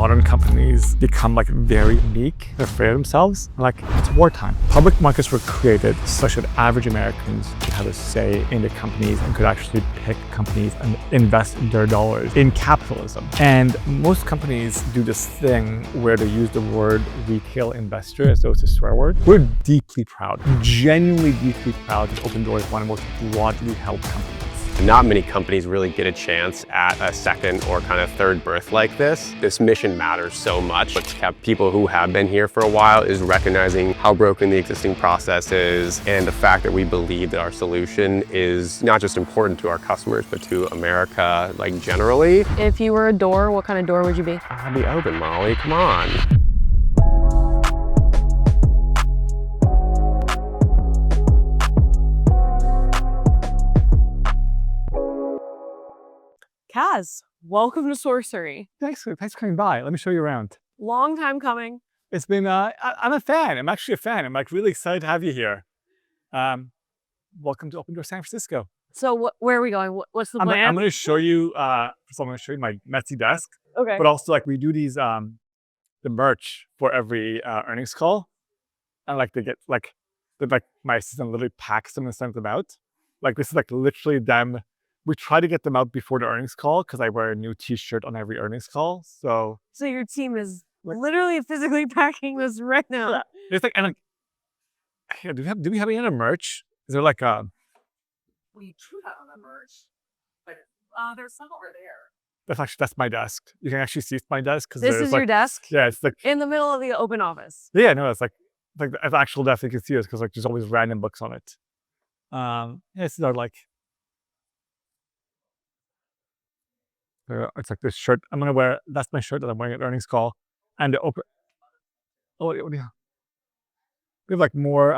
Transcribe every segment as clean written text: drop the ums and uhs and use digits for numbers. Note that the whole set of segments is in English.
modern companies become like very meek, they're afraid of themselves. Like, it's wartime. Public markets were created such that average Americans could have a say in the companies and could actually pick companies and invest their dollars in capitalism. And most companies do this thing where they use the word retail investor as though it's a swear word. We're deeply proud, genuinely deeply proud that Opendoor is one of the most broadly held companies. Not many companies really get a chance at a second or kind of third birth like this. This mission matters so much. What's kept people who have been here for a while is recognizing how broken the existing process is and the fact that we believe that our solution is not just important to our customers, but to America, like generally. If you were a door, what kind of door would you be? I'll be open, Molly, come on. Kaz, welcome to Sorcery. Thanks for coming by. Let me show you around. Long time coming. It's been, I'm a fan. I'm actually a fan. I'm like really excited to have you here. Welcome to Opendoor San Francisco. So where are we going? What's the plan? I'm going to show you, first I'm going to show you my messy desk. Okay. But also like we do these, the merch for every earnings call. And like they get like my assistant literally packs them and sends them out. Like this is like literally them. We try to get them out before the earnings call because I wear a new t-shirt on every earnings call. So your team is literally physically packing this right now. yeah. It's like, and like, here, do we have any other merch? Is there like We do have on the merch. But there's some over there. that's my desk. You can actually see it's my desk because This is like, your desk? Yeah, it's like In the middle of the open office. yeah, no, it's like the actual desk you can see it because like there's always random books on it. Yeah, this is our like it's like this shirt I'm gonna wear. That's my shirt that I'm wearing at earnings call, and the open. Oh, what do you? We have like more.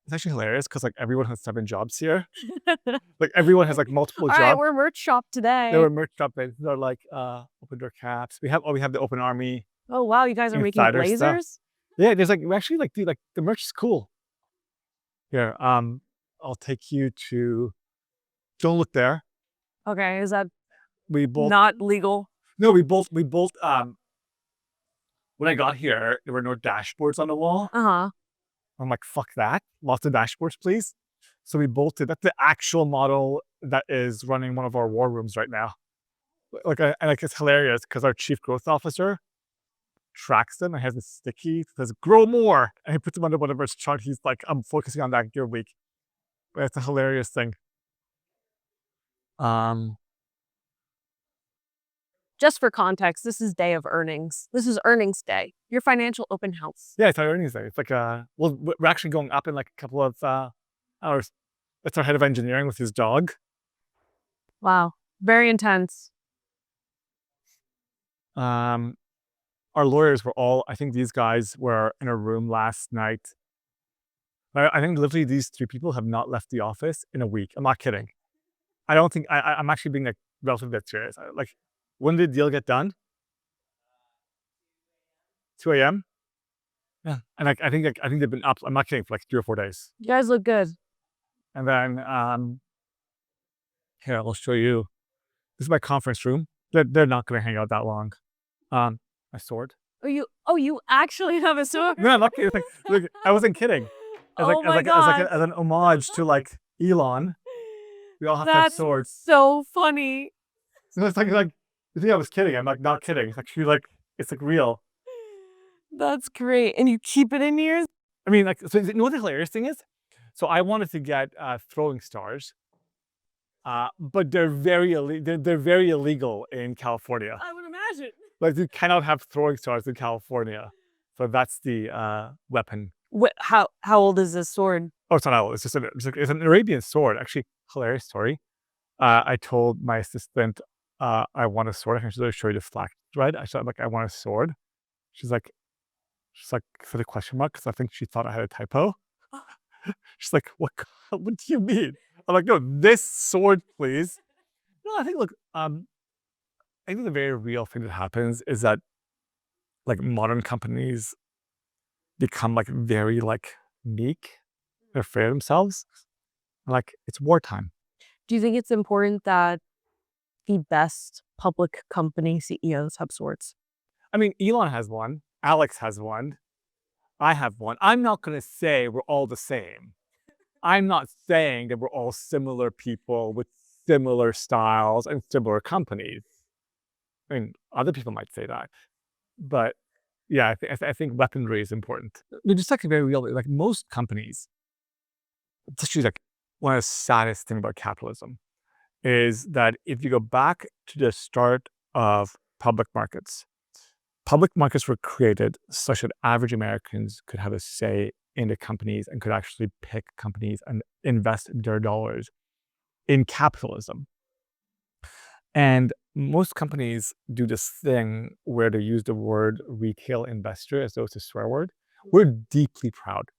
It's actually hilarious because like everyone has 7 jobs here. Like everyone has like multiple jobs. All right, we're merch shop today. They were merch shop. They're like Opendoor caps. We have the Open Army. Oh wow, you guys are making Insider blazers? stuff. Yeah, there's like we actually like do like the merch is cool. Here, I'll take you to. Don't look there. Okay, is that We both not legal? No, we both when I got here, there were no dashboards on the wall. Uh-huh. I'm like, fuck that. Lots of dashboards, please. So we bolted. That's the actual model that is running one of our war rooms right now. Like, and like it's hilarious because our chief growth officer tracks them and has a sticky that says "grow more," and he puts them under one of his chart. He's like, I'm focusing on that your week. But it's a hilarious thing. Just for context, this is day of earnings. This is earnings day. Your financial open house. Yeah, it's our earnings day. It's like well, we're actually going up in like a couple of hours. That's our head of engineering with his dog. Wow, very intense. Our lawyers were all. I think these guys were in a room last night. I think literally these 3 people have not left the office in a week. I'm not kidding. I don't think I'm actually being like relatively serious. Like, when did the deal get done? 2 a.m. Yeah, and like I think they've been up. I'm not kidding, for like 3 or 4 days. You guys look good. And then here I'll show you. This is my conference room. They're not going to hang out that long. My sword. Oh, you actually have a sword? No, I'm not kidding. Like, look, I wasn't kidding. As an homage to like Elon. We all have to have swords. So funny. So it's like you think I was kidding? I'm like not kidding. It's actually like it's like real. That's great. And you keep it in yours? I mean, like, so you know what the hilarious thing is? So I wanted to get throwing stars, but they're very illegal in California. I would imagine. Like you cannot have throwing stars in California, so that's the weapon. How old is this sword? Oh, it's not old. It's just it's an Arabian sword. Actually, hilarious story. I told my assistant I want a sword. I can show you the flash thread. I said like I want a sword. She's like for the question mark because I think she thought I had a typo. She's like, what do you mean? I'm like, no, this sword, please. No, I think look, I think the very real thing that happens is that like modern companies become like very like meek. They're afraid of themselves. Like it's wartime. Do you think it's important that the best public company CEOs have swords? I mean, Elon has one. Alex has one. I have one. I'm not going to say we're all the same. I'm not saying that we're all similar people with similar styles and similar companies. I mean, other people might say that, but yeah, I think weaponry is important. Just like very real, like most companies, it's actually like one of the saddest things about capitalism is that if you go back to the start of public markets were created such that average Americans could have a say in the companies and could actually pick companies and invest their dollars in capitalism. And most companies do this thing where they use the word retail investor as though it's a swear word. We're deeply proud,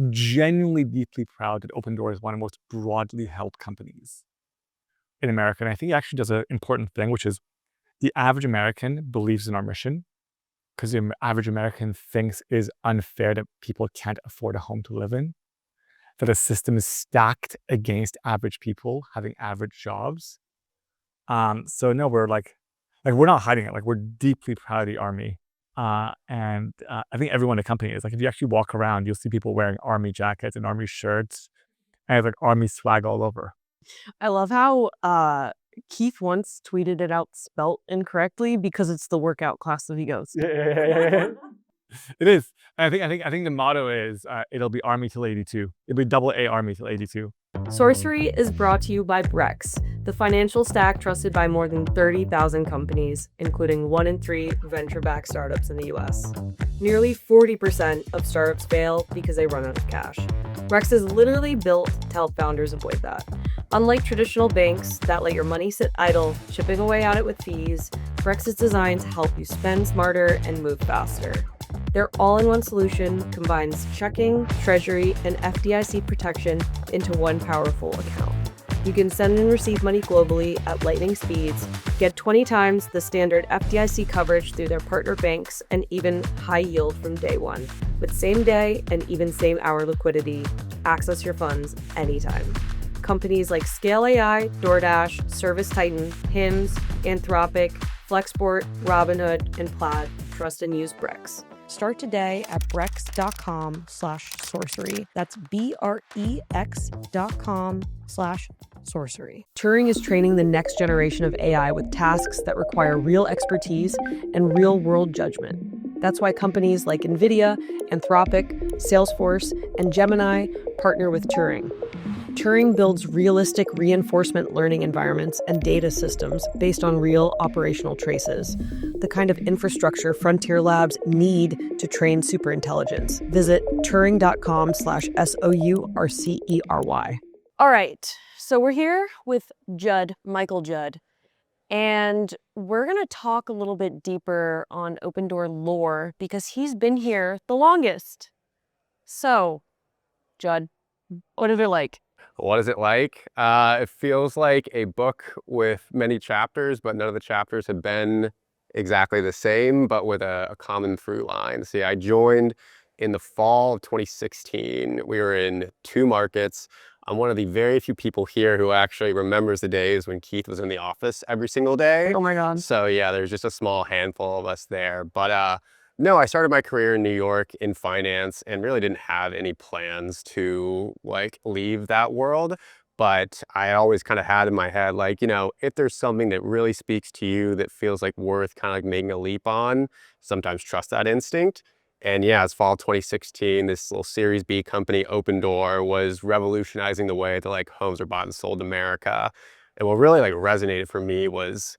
genuinely deeply proud that Opendoor is one of the most broadly held companies in America. And I think it actually does an important thing, which is the average American believes in our mission because the average American thinks it is unfair that people can't afford a home to live in, that the system is stacked against average people having average jobs. So no, we're like we're not hiding it. Like we're deeply proud of the army. And I think everyone in the company is like, if you actually walk around, you'll see people wearing army jackets and army shirts and like army swag all over. I love how Keith once tweeted it out spelt incorrectly because it's the workout class that he goes. Yeah. It is. I think the motto is it'll be army till 82. It'll be double A army till 82. Sorcery is brought to you by Brex, the financial stack trusted by more than 30,000 companies, including 1 in 3 venture-backed startups in the US. Nearly 40% of startups fail because they run out of cash. Brex is literally built to help founders avoid that. Unlike traditional banks that let your money sit idle, chipping away at it with fees, Brex is designed to help you spend smarter and move faster. Their all-in-one solution combines checking, treasury, and FDIC protection into one powerful account. You can send and receive money globally at lightning speeds, get 20 times the standard FDIC coverage through their partner banks, and even high yield from day one. With same-day and even same-hour liquidity, access your funds anytime. Companies like Scale AI, DoorDash, ServiceTitan, Hims, Anthropic, Flexport, Robinhood, and Plaid trust and use Brex. Start today at brex.com/sorcery. That's BREX.com/sorcery. Turing is training the next generation of AI with tasks that require real expertise and real-world judgment. That's why companies like NVIDIA, Anthropic, Salesforce, and Gemini partner with Turing. Turing builds realistic reinforcement learning environments and data systems based on real operational traces, the kind of infrastructure frontier labs need to train superintelligence. Visit turing.com/SOURCERY. All right, so we're here with Judd, Michael Judd, and we're going to talk a little bit deeper on Opendoor lore because he's been here the longest. So, Judd, what is it like? What is it like? It feels like a book with many chapters, but none of the chapters have been exactly the same, but with a common through line. See, I joined in the fall of 2016. We were in 2 markets. I'm one of the very few people here who actually remembers the days when Keith was in the office every single day. Oh my God. So yeah, there's just a small handful of us there. But no, I started my career in New York in finance and really didn't have any plans to like leave that world. But I always kind of had in my head, like, you know, if there's something that really speaks to you that feels like worth kind of like making a leap on, sometimes trust that instinct. And yeah, it's fall 2016, this little Series B company, Opendoor, was revolutionizing the way that like homes are bought and sold in America. And what really like resonated for me was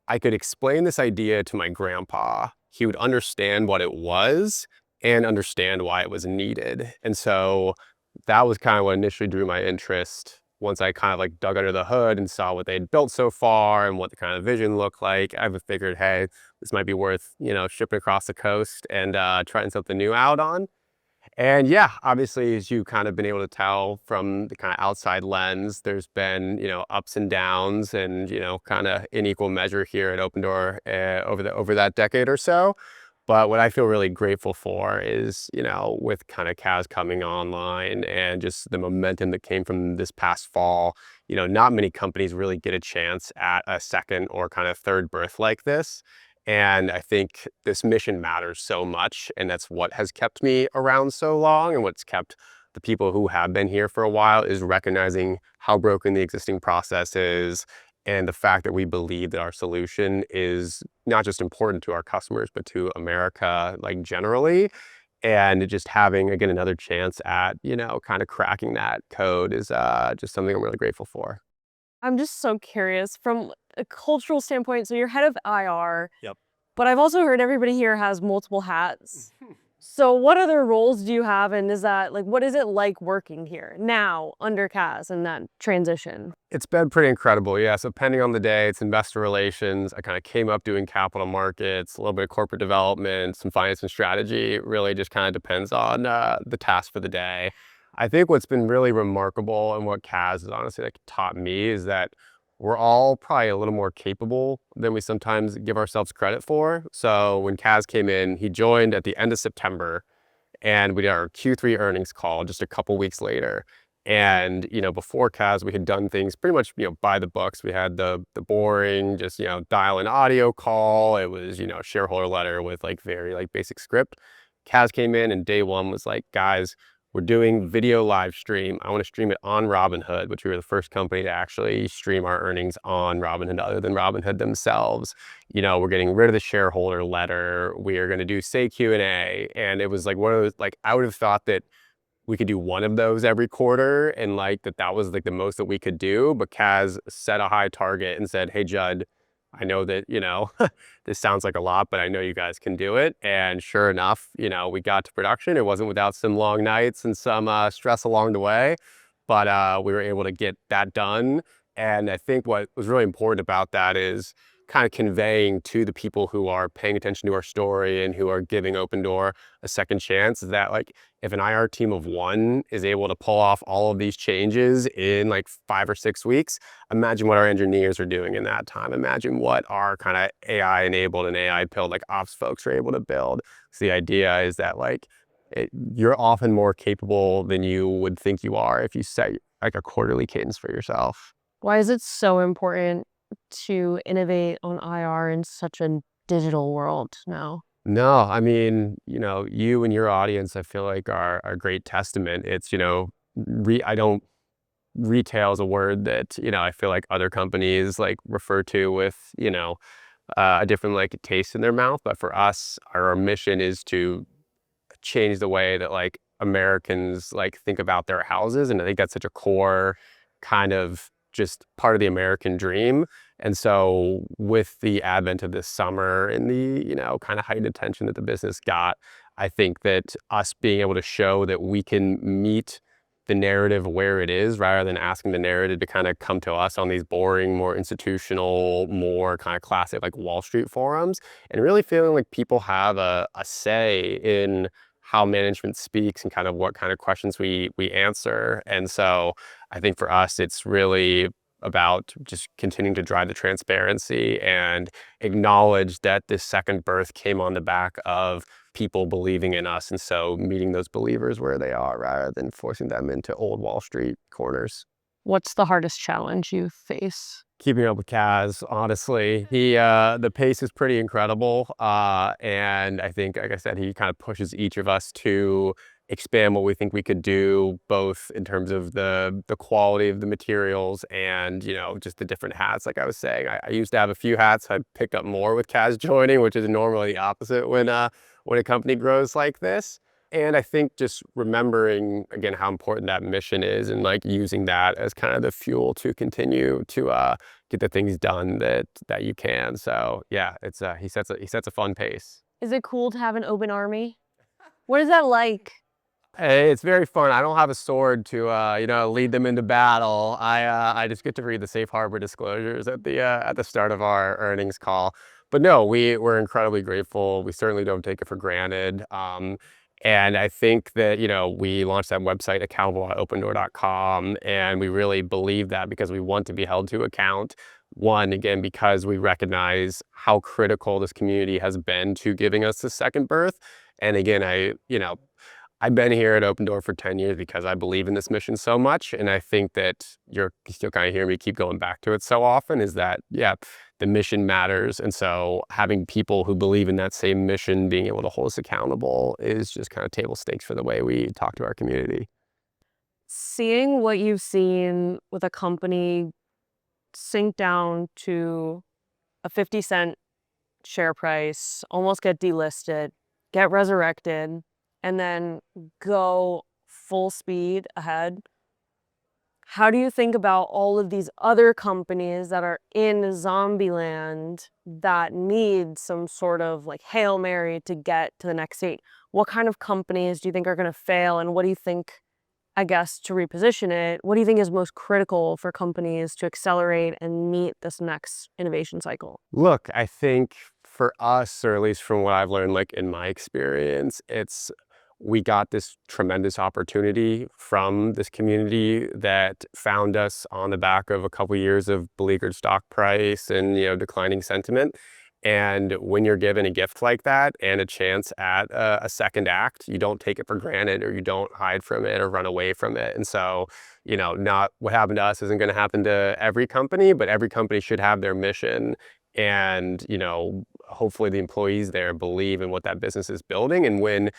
I could explain this idea to my grandpa. He would understand what it was and understand why it was needed. And so that was kind of what initially drew my interest. Once I kind of like dug under the hood and saw what they'd built so far and what the kind of vision looked like, I figured, hey, this might be worth, you know, shipping across the coast and trying something new out on. And yeah, obviously, as you kind of been able to tell from the kind of outside lens, there's been, you know, ups and downs and, you know, kind of in equal measure here at Opendoor over that decade or so. But what I feel really grateful for is, with kind of Kaz coming online and just the momentum that came from this past fall, not many companies really get a chance at a second or kind of third birth like this. And I think this mission matters so much. And that's what has kept me around so long, and what's kept the people who have been here for a while, is recognizing how broken the existing process is, and the fact that we believe that our solution is not just important to our customers, but to America, like, generally. And just having, again, another chance at, kind of cracking that code is just something I'm really grateful for. I'm just so curious from a cultural standpoint. So you're head of IR, Yep. but I've also heard everybody here has multiple hats. So what other roles do you have, and is that like, what is it like working here now under Kaz and that transition? It's been pretty incredible. Yeah. So depending on the day, it's investor relations. I kind of came up doing capital markets, a little bit of corporate development, some finance and strategy. It really just kind of depends on the task for the day. I think what's been really remarkable, and what Kaz has honestly like taught me, is that we're all probably a little more capable than we sometimes give ourselves credit for. So when Kaz came in, he joined at the end of September, and we did our Q3 earnings call just a couple weeks later. And, before Kaz, we had done things pretty much, by the books. We had the boring, just, dial in audio call. It was, shareholder letter with like very like basic script. Kaz came in, and day one was like, guys, we're doing video live stream. I want to stream it on Robinhood, which we were the first company to actually stream our earnings on Robinhood other than Robinhood themselves. We're getting rid of the shareholder letter. We are going to do Say Q&A. And it was like one of those, like, I would have thought that we could do one of those every quarter, and like that was like the most that we could do. But Kaz set a high target and said, hey, Judd, I know that, this sounds like a lot, but I know you guys can do it. And sure enough, we got to production. It wasn't without some long nights and some stress along the way, but we were able to get that done. And I think what was really important about that is kind of conveying to the people who are paying attention to our story and who are giving Opendoor a second chance, is that like, if an IR team of one is able to pull off all of these changes in like 5 or 6 weeks, imagine what our engineers are doing in that time. Imagine what our kind of AI enabled and AI built like ops folks are able to build. So the idea is that like you're often more capable than you would think you are if you set like a quarterly cadence for yourself. Why is it so important to innovate on IR in such a digital world now? No, I mean, you and your audience, I feel like are a great testament. It's, I don't, retail is a word that, I feel like other companies like refer to with, a different like taste in their mouth. But for us, our mission is to change the way that like Americans like think about their houses. And I think that's such a core kind of just part of the American dream. And so with the advent of this summer and the, kind of heightened attention that the business got, I think that us being able to show that we can meet the narrative where it is, rather than asking the narrative to kind of come to us on these boring, more institutional, more kind of classic like Wall Street forums, and really feeling like people have a say in how management speaks and kind of what kind of questions we answer. And so I think for us, it's really about just continuing to drive the transparency and acknowledge that this second birth came on the back of people believing in us. And so meeting those believers where they are, rather than forcing them into old Wall Street corners. What's the hardest challenge you face? Keeping up with Kaz, honestly, the pace is pretty incredible. And I think, like I said, he kind of pushes each of us to expand what we think we could do, both in terms of the quality of the materials and, just the different hats. Like I was saying, I used to have a few hats. I picked up more with Kaz joining, which is normally the opposite when a company grows like this. And I think just remembering, again, how important that mission is, and like using that as kind of the fuel to continue to get the things done that you can. So yeah, it's he sets a fun pace. Is it cool to have an open army? What is that like? Hey, it's very fun. I don't have a sword to lead them into battle. I just get to read the safe harbor disclosures at the start of our earnings call. But no, we're incredibly grateful. We certainly don't take it for granted. And I think that, we launched that website, accountable@opendoor.com, and we really believe that because we want to be held to account. One, again, because we recognize how critical this community has been to giving us the second birth. And again, I've been here at Opendoor for 10 years because I believe in this mission so much. And I think that you're still kind of hearing me keep going back to it so often is that, yeah, the mission matters. And so having people who believe in that same mission being able to hold us accountable is just kind of table stakes for the way we talk to our community. Seeing what you've seen with a company sink down to a 50-cent share price, almost get delisted, get resurrected, and then go full speed ahead. How do you think about all of these other companies that are in zombie land that need some sort of like Hail Mary to get to the next state? What kind of companies do you think are going to fail? And what do you think, I guess, to reposition it, what do you think is most critical for companies to accelerate and meet this next innovation cycle? Look, I think for us, or at least from what I've learned, like in my experience, we got this tremendous opportunity from this community that found us on the back of a couple years of beleaguered stock price and, declining sentiment. And when you're given a gift like that and a chance at a second act, you don't take it for granted, or you don't hide from it or run away from it. And so, not what happened to us isn't going to happen to every company, but every company should have their mission. And, hopefully the employees there believe in what that business is building. And when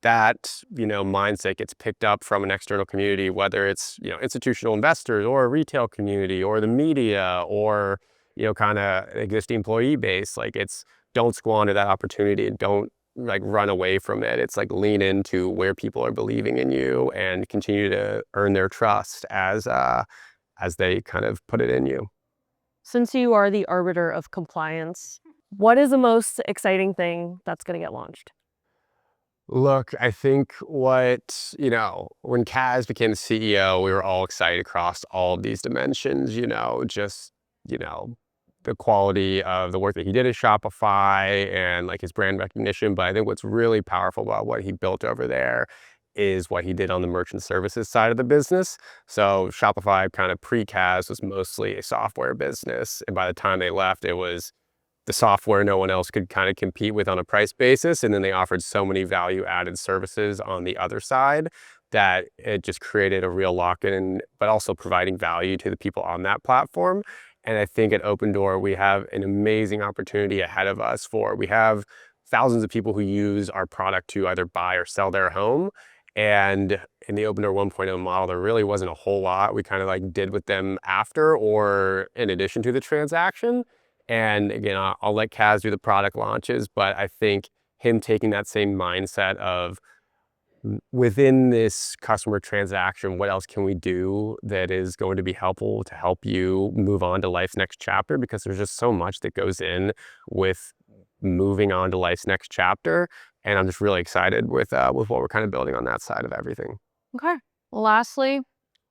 that, mindset gets picked up from an external community, whether it's, institutional investors or a retail community or the media or, kind of existing employee base, don't squander that opportunity and don't run away from it. It's lean into where people are believing in you and continue to earn their trust as they kind of put it in you. Since you are the arbiter of compliance, what is the most exciting thing that's going to get launched? Look, I think when Kaz became the CEO, we were all excited across all of these dimensions, the quality of the work that he did at Shopify and his brand recognition. But I think what's really powerful about what he built over there is what he did on the merchant services side of the business. So Shopify kind of pre-Kaz was mostly a software business. And by the time they left, it was the software no one else could kind of compete with on a price basis. And then they offered so many value-added services on the other side that it just created a real lock-in, but also providing value to the people on that platform. And I think at Opendoor, we have an amazing opportunity ahead of us we have thousands of people who use our product to either buy or sell their home. And in the Opendoor 1.0 model, there really wasn't a whole lot we kind of did with them after or in addition to the transaction. And again, I'll let Kaz do the product launches, but I think him taking that same mindset of within this customer transaction, what else can we do that is going to be helpful to help you move on to life's next chapter? Because there's just so much that goes in with moving on to life's next chapter. And I'm just really excited with what we're kind of building on that side of everything. Okay. Lastly,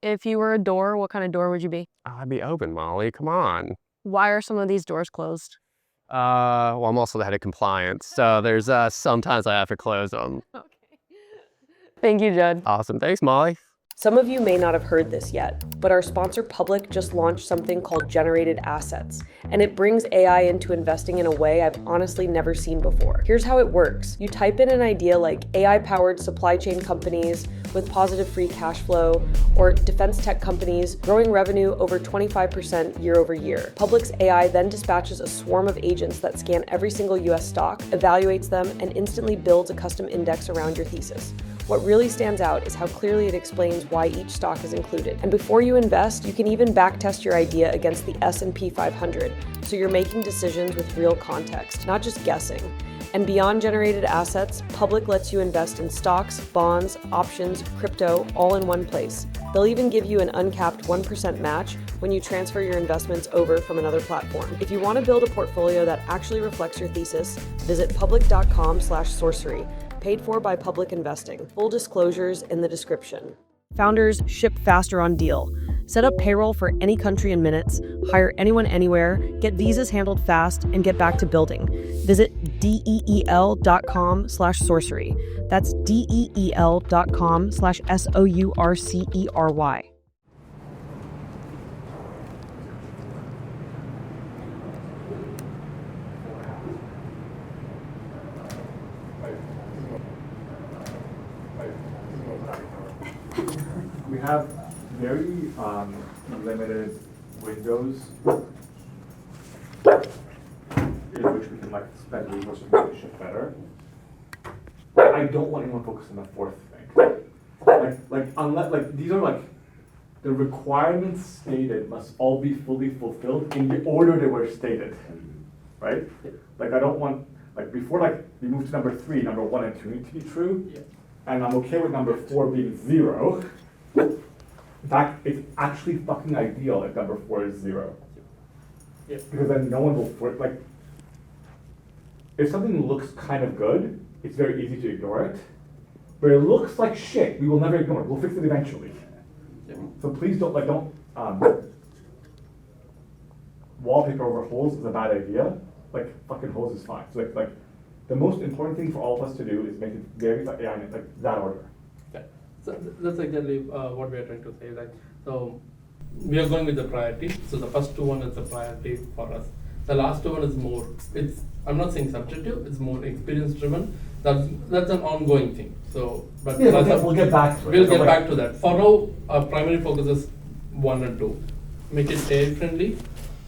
if you were a door, what kind of door would you be? I'd be open, Molly. Come on. Why are some of these doors closed? Well, I'm also the head of compliance, so there's sometimes I have to close them. Okay. Thank you, Judd. Awesome. Thanks, Molly. Some of you may not have heard this yet, but our sponsor Public just launched something called Generated Assets, and it brings AI into investing in a way I've honestly never seen before. Here's how it works. You type in an idea like AI-powered supply chain companies with positive free cash flow, or defense tech companies growing revenue over 25% year over year. Public's AI then dispatches a swarm of agents that scan every single US stock, evaluates them, and instantly builds a custom index around your thesis. What really stands out is how clearly it explains why each stock is included. And before you invest, you can even backtest your idea against the S&P 500, so you're making decisions with real context, not just guessing. And beyond generated assets, Public lets you invest in stocks, bonds, options, crypto, all in one place. They'll even give you an uncapped 1% match when you transfer your investments over from another platform. If you want to build a portfolio that actually reflects your thesis, visit public.com/sorcery. Paid for by Public Investing. Full disclosures in the description. Founders ship faster on Deal. Set up payroll for any country in minutes, hire anyone anywhere, get visas handled fast, and get back to building. Visit DEEL.com/sorcery. That's DEEL.com/SOURCERY. have very limited windows in which we can like spend resources to make shit better. I don't want anyone focused on the fourth thing. Like unless like these are like the requirements stated must all be fully fulfilled in the order they were stated, right? Like I don't want like before like we move to number 3, number 1 and 2 need to be true, and I'm okay with number 4 being 0. In fact, it's actually fucking ideal if number 4 is 0. Because then no one will like. If something looks kind of good, it's very easy to ignore it. But it looks like shit, we will never ignore it. We'll fix it eventually. So please don't wallpaper over holes is a bad idea. Like fucking holes is fine. So like the most important thing for all of us to do is make it very like that order. Okay. So that's exactly what we are trying to say. Like so, we are going with the priority. So the first one is the priority for us. The last one is more. It's I'm not saying subjective. It's more experience driven. That's an ongoing thing. So, but we'll get back to it. We'll get back to that. For now, our primary focus is 1 and 2. Make it AI friendly.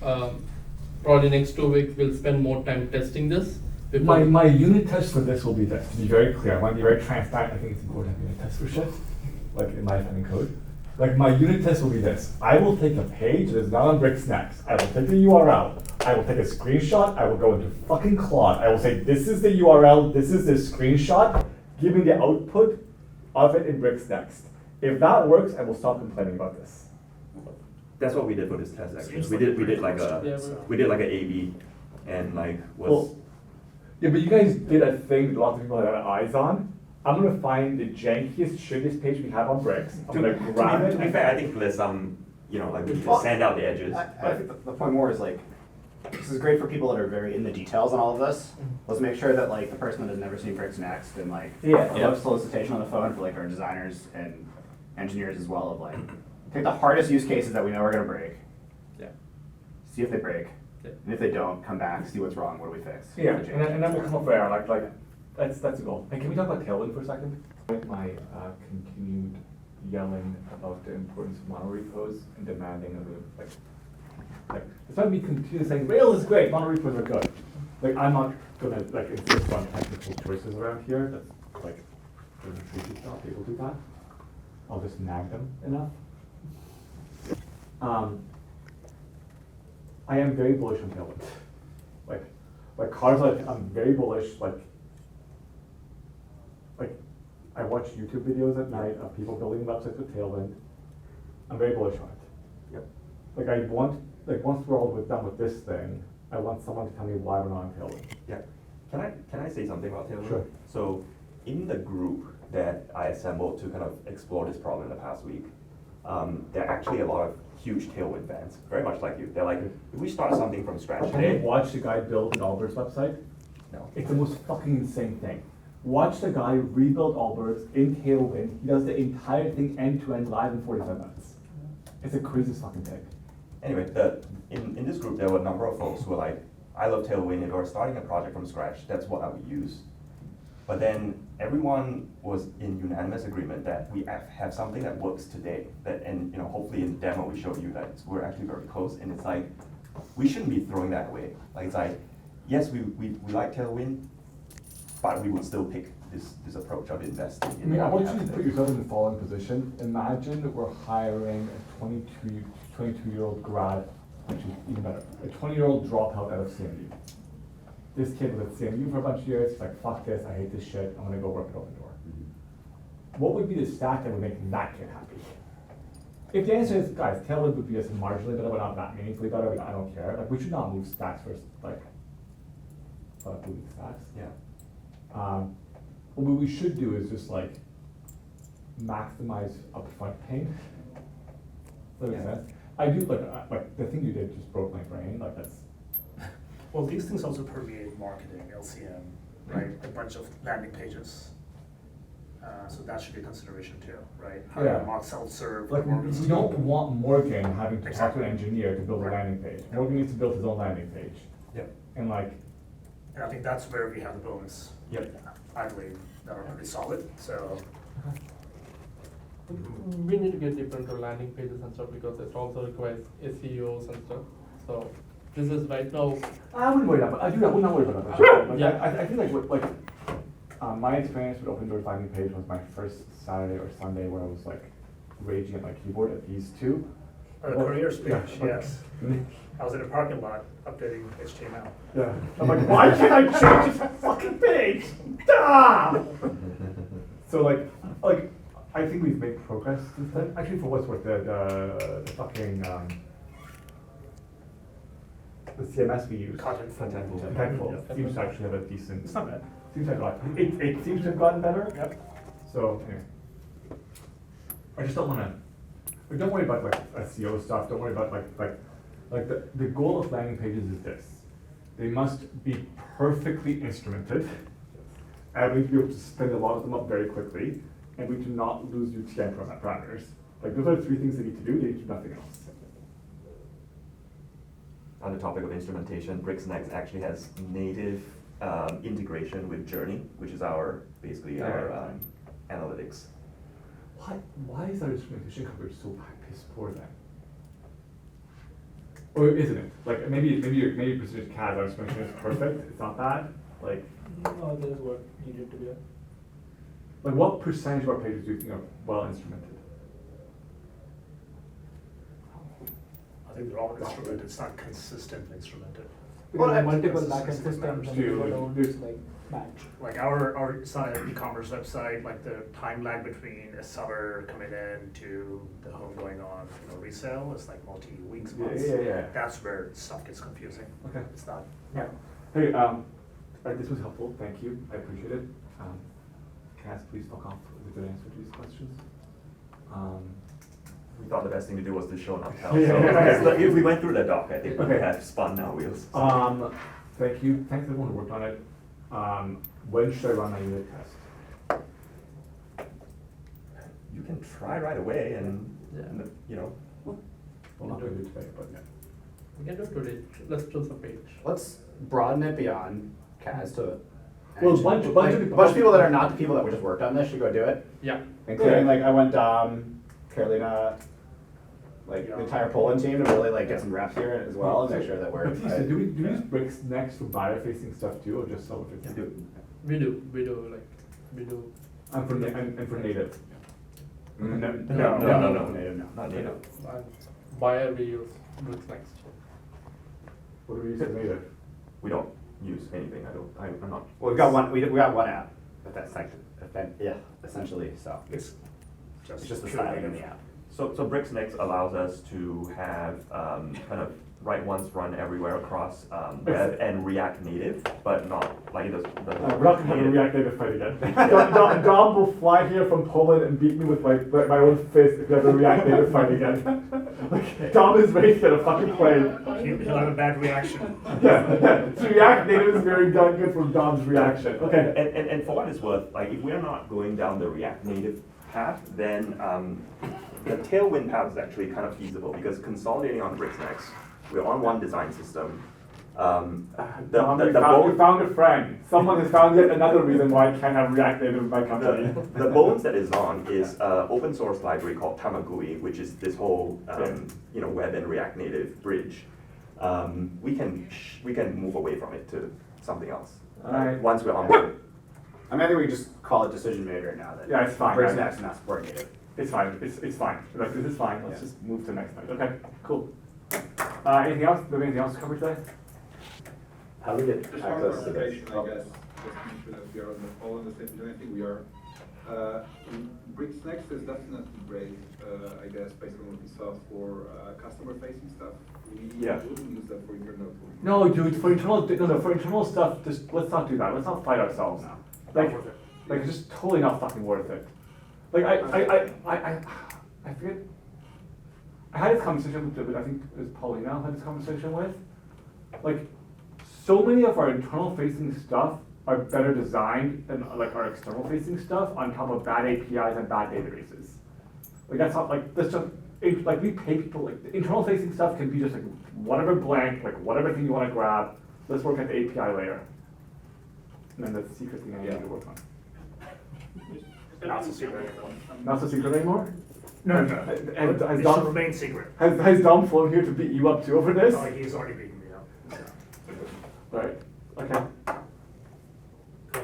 Probably next 2 weeks we'll spend more time testing this. My unit test for this will be this. To be very clear, I want to be very transparent. I think it's important to have unit tests for shit, like in life and in code. Like my unit test will be this. I will take a page that is not on Bricks Next. I will take the URL. I will take a screenshot. I will go into fucking Claude. I will say, this is the URL. This is the screenshot. Give me the output of it in Bricks Next. If that works, I will stop complaining about this. That's what we did for this test actually. We did like an A/B, and like was. Well, yeah, but you guys did a thing that lots of people had eyes on. I'm gonna find the jankiest, shittiest page we have on Bricks. I'm gonna grab it. To be fair, I think there's some, you know, like we need to sand out the edges. I think the point more is like, this is great for people that are very in the details on all of this. Let's make sure that like the person that has never seen Bricks Next and like a love solicitation on the phone for like our designers and engineers as well of like, take the hardest use cases that we know are gonna break. Yeah. See if they break. And if they don't, come back, see what's wrong, what do we fix? Yeah, and then we'll come up there, like that's the goal. And can we talk about Tailwind for a second? My continued yelling about the importance of monorepos and demanding of it, like despite me continuing saying Rails is great, monorepos are good. Like I'm not gonna like insist on technical choices around here. That's like doesn't stop people do that. I'll just nag them enough. I am very bullish on Tailwind. Like cars, like I'm very bullish. Like I watch YouTube videos at night of people building websites with Tailwind. I'm very bullish on it. Yep. Like I want, like once we're all done with this thing, I want someone to tell me why we're not on Tailwind. Yeah. Can I say something about Tailwind? Sure. So in the group that I assembled to kind of explore this problem in the past week, there are actually a lot of huge Tailwind fans, very much like you. They're like, if we start something from scratch Can you today. watch the guy build an Allbirds website? No. It's the most fucking insane thing. Watch the guy rebuild Allbirds in Tailwind. He does the entire thing end to end live in 45 minutes. It's the craziest fucking thing. Anyway, in this group, there were a number of folks who were like, I love Tailwind. If I were starting a project from scratch, that's what I would use. But then everyone was in unanimous agreement that we have something that works today. And you know, hopefully in the demo we showed you that we're actually very close. And it's like, we shouldn't be throwing that away. Like it's like, yes, we like Tailwind, but we would still pick this approach of investing. I mean, I want you to put yourself in the following position. Imagine that we're hiring a 22-year-old grad, actually even better, a 20-year-old dropout out of CMU. This kid was at CMU for a bunch of years, he's like, fuck this, I hate this shit, I'm gonna go work at Opendoor. What would be the stack that would make that kid happy? If the answer is, guys, Tailwind would be just marginally better, but not that meaningfully better, I don't care. Like, we should not move stacks first, like, moving stacks. Yeah. What we should do is just like maximize upfront pain. Does that make sense? I do like the thing you did just broke my brain. Like that's. Well, these things also permeate marketing, LCM, right? A bunch of landing pages. So that should be a consideration too, right? How do you mark self-serve? Like we don't want Morgan having to talk to an engineer to build a Right. landing page. Morgan needs to build his own landing page. Yep. And like. And I think that's where we have the bonus. Yep. I believe that are pretty solid. So We need to get deeper into landing pages and stuff because it also requires SEOs and stuff. So this is right now. I wouldn't worry about. I would not worry about that. Like, Yeah. I feel like my experience with Opendoor landing page was my first Saturday or Sunday where I was like raging at my keyboard at these two. Or the careers Yeah, page, like- yes. I was in a parking lot updating HTML. Yeah. I'm like, why can't I change this fucking page? Ah! So like I think we've made progress since then. Actually, for what's worth, the fucking the CMS we use, Contentful, seems to actually have a decent. It's not bad. Seems like it seems to have gotten better. Yep. So anyway, I just don't want to. Like, don't worry about like SEO stuff. Don't worry about like the goal of landing pages is this: they must be perfectly instrumented, and we need to be able to spin a lot of them up very quickly, and we do not lose UTM parameters. Like those are the three things they need to do. They need to do nothing else. On the topic of instrumentation, BricsNext actually has native integration with Journey, which is our analytics. Why is our instrumentation coverage so piss poor then? Or isn't it? Like maybe Precision Kaz, our instrumentation is perfect. It's not bad. Like No, that is what needed to be. like what percentage of our pages do you think are well instrumented? I think they're all instrumented, it's not consistently instrumented. Well, Well, multiple it's backend consistent systems and Dude, people don't there's- like match. Like our it's not an e-commerce website, like the time lag between a seller coming in to the home going on, resale is like multi-weeks, months. Yeah. That's where stuff gets confusing. Okay. It's not, Hey, this was helpful. Thank you. I appreciate it. Kaz, please fuck off with a good answer to these questions. We thought the best thing to do was to show, not tell. Yeah. So if we went through the doc, I think we Okay. would have spun our wheels. Thank you. Thanks everyone who worked on it. When should I run my unit test? You can try right away, and Well, not gonna do it today, but yeah. We can do it today. Let's choose a page. Let's broaden it beyond Kaz to. Well, a bunch of people that are not the people that we just worked on this should go do it. Yeah. Including like I went Carolina, like the entire Poland team to really like get some reps here as well and make sure that we're. Batista, do we use BricsNext for buyer facing stuff too, or just seller facing? We do. And for native. No, No. native, no. not native. And buyer we use BricsNext. What do we use for native? We don't use anything. I'm not. Well, we got one app, but that's like, essentially, so it's it's just the purely styling in native. the app. So BricsNext allows us to have kind of write once, run everywhere across web and React Native, but not like it does. We're not gonna have a React Native fight again. Dom will fly here from Poland and beat me with my own fist if we have a React Native fight again. Like, Dom is ready to get a fucking plane. He'll have a bad reaction. Yeah. So React Native is very good for Dom's reaction. Okay. And for what it's worth, like if we're not going down the React Native path, then the Tailwind path is actually kind of feasible because consolidating on BricsNext, we're on one design system. Dom, we found a friend. Someone has found yet another reason why I can't have React Native in my company. The bones that is on is an open source library called Tamagui, which is this whole web and React Native bridge. We can move away from it to something else once we're on board. I mean, I think we just call it decision made right now that. Yeah, it's fine. BricsNext is not supporting native. It's fine. It's fine. Like, this is fine. Let's just move to the next slide. Okay, cool. Anything else? Do we have anything else to cover today? How do we get Just one access to this? clarification, I guess, just to make sure that we are all on the same page. I think we are. BricsNext is definitely great, I guess, based on what we saw for customer-facing stuff. We wouldn't use that for internal tooling. No, dude. For internal stuff, just let's not do that. Let's not fight ourselves now. Like it's just totally not fucking worth it. Like I forget. I had this conversation with I think it was Paulina I had this conversation with. Like, so many of our internal facing stuff are better designed than like our external facing stuff on top of bad APIs and bad databases. Like that's not like this just like we pay people like the internal facing stuff can be just like whatever blank, like whatever thing you want to grab. Let's work at the API layer. And then the secret thing I need to work on. Not so secret anymore. Not so secret anymore? No. Has It should Dom, remain secret. has Dom flown here to beat you up too over this? Oh, he's already beaten me up. Right, okay.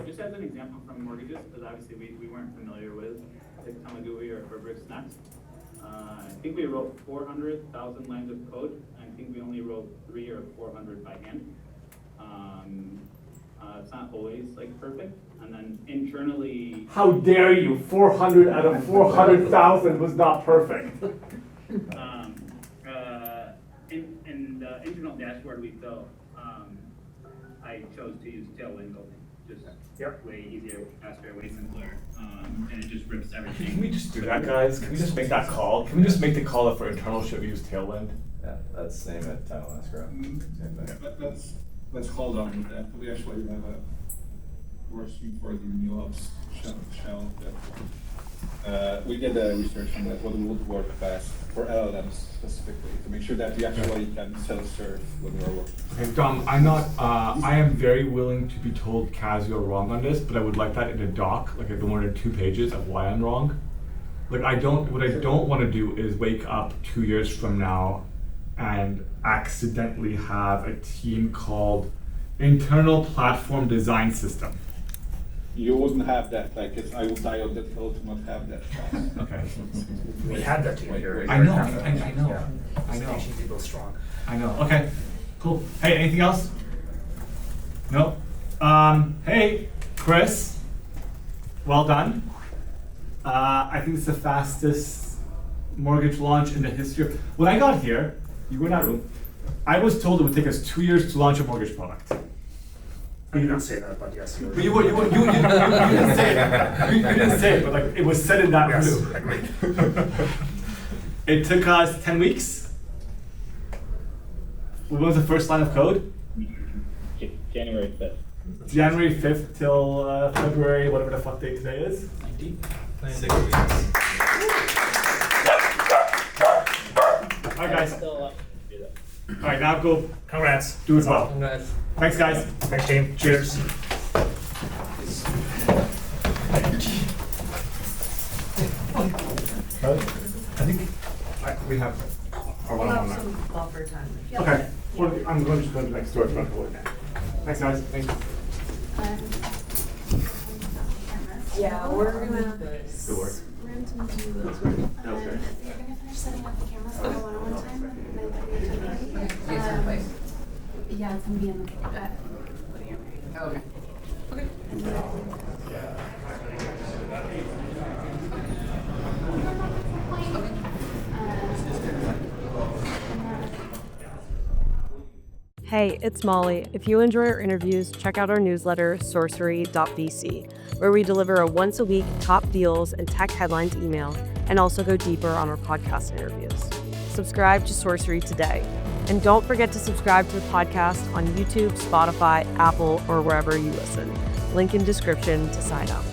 Just as an example from mortgages, because obviously we weren't familiar with Tamagui or Bricks Next. I think we wrote 400,000 lines of code. I think we only wrote 300 or 400 by hand. It's not always like perfect. And then internally. How dare you? 400 out of 400,000 was not perfect. In the internal dashboard we built, I chose to use Tailwind coding. Just way easier, faster, way simpler, and it just rips everything. Can we just do that, guys? Can we just make that call? Can we just make the call that for internal shit we use Tailwind? Yeah, that's same at Title Escrow. Same thing. But let's hold on with that. We actually have a working for the new ops shell that we did the research on that, what would work best for LLMs specifically, to make sure that we actually can self-serve when we're working. Okay, Dom, I'm not, I am very willing to be told, Kaz, you're wrong on this, but I would like that in a doc, like more than 2 pages of why I'm wrong. Like what I don't want to do is wake up 2 years from now and accidentally have a team called Internal Platform Design System. You wouldn't have that, like, I would die on that hill to not have that. Okay. We had that team here. I know. Teaching people strong. I know. Okay, cool. Hey, anything else? No? Hey, Chris. Well done. I think it's the fastest mortgage launch in the history of. When I got here, you were in that room, I was told it would take us 2 years to launch a mortgage product. I did not say that, but yes. But you didn't say it. You didn't say it, but like it was said in that room. Agreed. It took us 10 weeks. What was the first line of code? January 5th. January 5th till February, whatever the fuck date today is. 19th. 6 weeks. All right, guys. All right, now go Congrats. do it well. Congrats. Thanks, guys. Thanks, team. Cheers. I think we have our one-on-one now. some buffer time. Okay, well, I'm going to go next door to run the whole now. Thanks, guys. Thanks. Yeah, we're gonna. Good work. We're going to do those. Okay. You're going to finish setting up the cameras for the one-on-one time. Yeah, it's going to be in the living room. Okay. Hey, it's Molly. If you enjoy our interviews, check out our newsletter, sorcery.vc, where we deliver a once-a-week top deals and tech headlines email, and also go deeper on our podcast interviews. Subscribe to Sorcery today. And don't forget to subscribe to the podcast on YouTube, Spotify, Apple, or wherever you listen. Link in description to sign up.